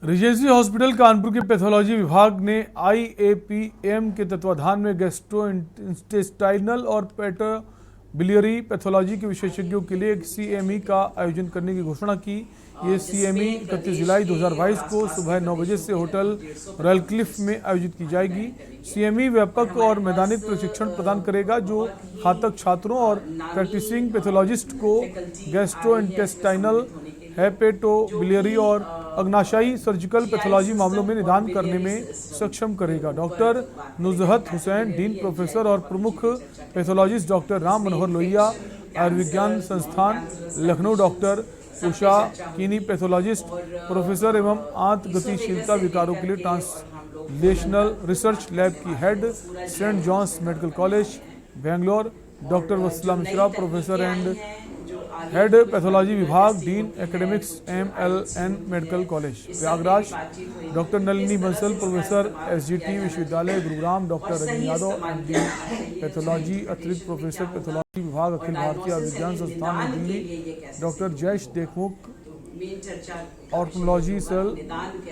Regency hospital Kanpur के pathology विभाग ने आईएपीएम के तत्वाधान में गैस्ट्रोइंटेस्टाइनल और पेटोबिलियरी पैथोलॉजी के विशेषज्ञों के लिए एक सीएमई का आयोजन करने की घोषणा की। ये सीएमई 31 जुलाई 2022 को सुबह 9 बजे से होटल रॉयल क्लिफ में आयोजित की जाएगी। सीएमई व्यापक और मैदानिक प्रशिक्षण प्रदान करेगा जो घातक छात्रों और प्रैक्टिसिंग पैथोलॉजिस्ट को गैस्ट्रोइंटेस्टाइनल, हेपेटोबिलियरी और अग्नाशयी सर्जिकल पैथोलॉजी मामलों में निदान करने में सक्षम करेगा। Doctor Nuzhat Hussain, dean professor और प्रमुख पैथोलॉजिस्ट डॉक्टर राम मनोहर लोहिया, आयुर्विज्ञान संस्थान लखनऊ, डॉक्टर उषा कीनी, पैथोलॉजिस्ट प्रोफेसर एवं आंत गतिशीलता विकारों के लिए ट्रांसलेशनल रिसर्च लैब की head, Saint John's medical college Bangalore, doctor Vatsala Mishra, professor and head pathology विभाग, dean academics MLN medical college Prayagraj, doctor Nalini Bansal, professor SGT विश्वविद्यालय Gurugram, doctor Rajni Yadav, MD pathology, अतिरिक्त प्रोफेसर पैथोलॉजी विभाग, अखिल भारतीय विज्ञान संस्थान नई Delhi, doctor Jayesh Deshmukh, orthology cell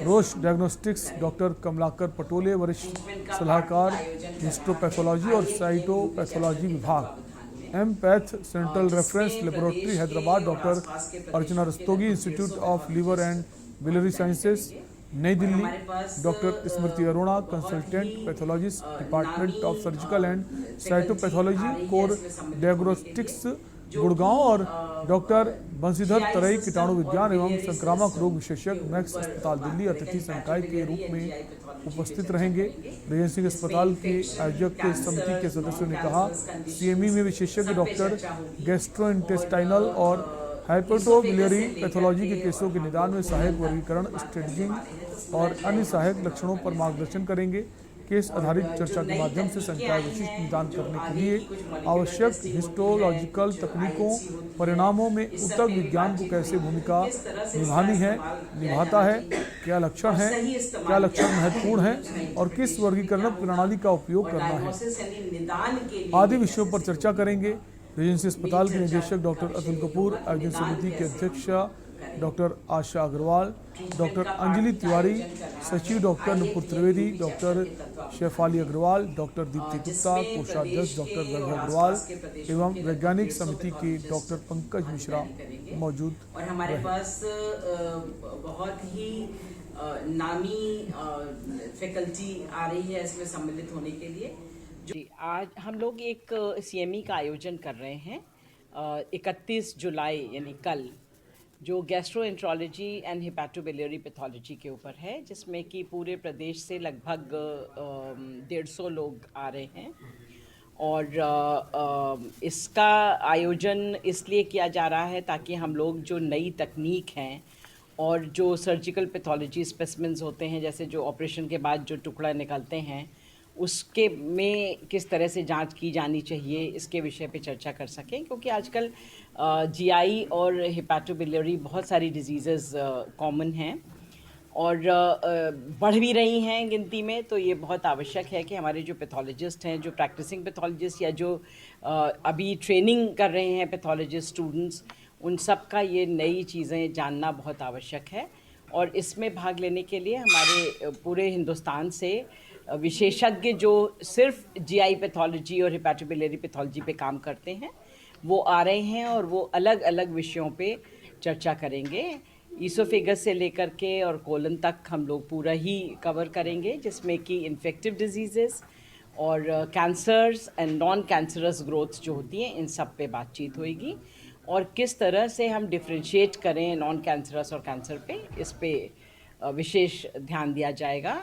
Roche diagnostics, doctor Kamalakar Patole, वरिष्ठ सलाहकार हिस्टोपैथोलॉजी और साइटोपैथोलॉजी विभाग, path central reference laboratory Hyderabad, doctor Archana Rastogi, institute of liver and biliary sciences नई Delhi, doctor Smriti Arora, consultant pathologist, department of surgical and cytopathology, core diagnostics Gurgaon, और डॉक्टर बंशीधर तरई, कीटाणु विज्ञान एवं संक्रामक रोग विशेषज्ञ, मैक्स अस्पताल दिल्ली, अतिथि संकाय के रूप में उपस्थित रहेंगे। रिजेंसी अस्पताल के आयोजक समिति के सदस्यों ने कहा, सीएमई में विशेषज्ञ डॉक्टर गैस्ट्रोइंटेस्टाइनल और हेपेटोबिलियरी पैथोलॉजी के केसों के निदान में सहायक वर्गीकरण, स्टेजिंग और अन्य सहायक लक्षणों पर मार्गदर्शन करेंगे। केस आधारित चर्चा के माध्यम से संकाय विशिष्ट निदान करने के लिए आवश्यक हिस्टोलॉजिकल तकनीकों, परिणामों में ऊतक विज्ञान को कैसे भूमिका निभाता है, क्या लक्षण महत्वपूर्ण हैं और किस वर्गीकरण प्रणाली का उपयोग करना है आदि विषयों पर चर्चा करेंगे। रिजेंसी अस्पताल के निदेशक डॉक्टर अतुल कपूर, आयोजन समिति की अध्यक्षा डॉक्टर आशा अग्रवाल, डॉक्टर अंजलि तिवारी, सचिव doctor Nupur Trivedi, doctor Shefali Agarwal, doctor Deepti Gupta, कोषाध्यक्ष डॉक्टर रघु अग्रवाल एवं वैज्ञानिक समिति के डॉक्टर पंकज मिश्रा मौजूद और हमारे पास बहुत ही नामी फैकल्टी आ रही है इसमें सम्मिलित होने के लिए। जी, आज हम लोग एक सीएमई का आयोजन कर रहे हैं 31 जुलाई यानी कल, जो गैस्ट्रोएंट्रोलॉजी एंड हेपेटोबिलियरी पैथोलॉजी के ऊपर है, जिसमें कि पूरे प्रदेश से लगभग 150 लोग आ रहे हैं। और इसका आयोजन इसलिए किया जा रहा है ताकि हम लोग जो नई तकनीक हैं और जो सर्जिकल पैथोलॉजी स्पेसिमेंस होते हैं, जैसे जो ऑपरेशन के बाद जो टुकड़ा निकलते हैं, उसके में किस तरह से जांच की जानी चाहिए, इसके विषय पे चर्चा कर सकें। क्योंकि आजकल जीआई और हेपेटोबिलियरी बहुत सारी डिजीज़ेस कॉमन हैं और बढ़ भी रही हैं गिनती में। तो ये बहुत आवश्यक है कि हमारे जो पैथोलॉजिस्ट हैं, जो प्रैक्टिसिंग पैथोलॉजिस्ट या जो अभी ट्रेनिंग कर रहे हैं पैथोलॉजिस्ट स्टूडेंट्स, उन सब का ये नई चीज़ें जानना बहुत आवश्यक है। और इसमें भाग लेने के लिए हमारे पूरे हिंदुस्तान से विशेषज्ञ जो सिर्फ जीआई पैथोलॉजी और हेपेटोबिलियरी पैथोलॉजी पे काम करते हैं वो आ रहे हैं और वो अलग अलग विषयों पे चर्चा करेंगे। ईसोफेगस से लेकर के और कोलन तक हम लोग पूरा ही कवर करेंगे, जिसमें कि इन्फेक्टिव डिजीज़ेस और cancers and non cancerous growth जो होती हैं, इन सब पे बातचीत होएगी। और किस तरह से हम डिफ्रेंशिएट करें नॉन कैंसरस और कैंसर पे, इस पे विशेष ध्यान दिया जाएगा।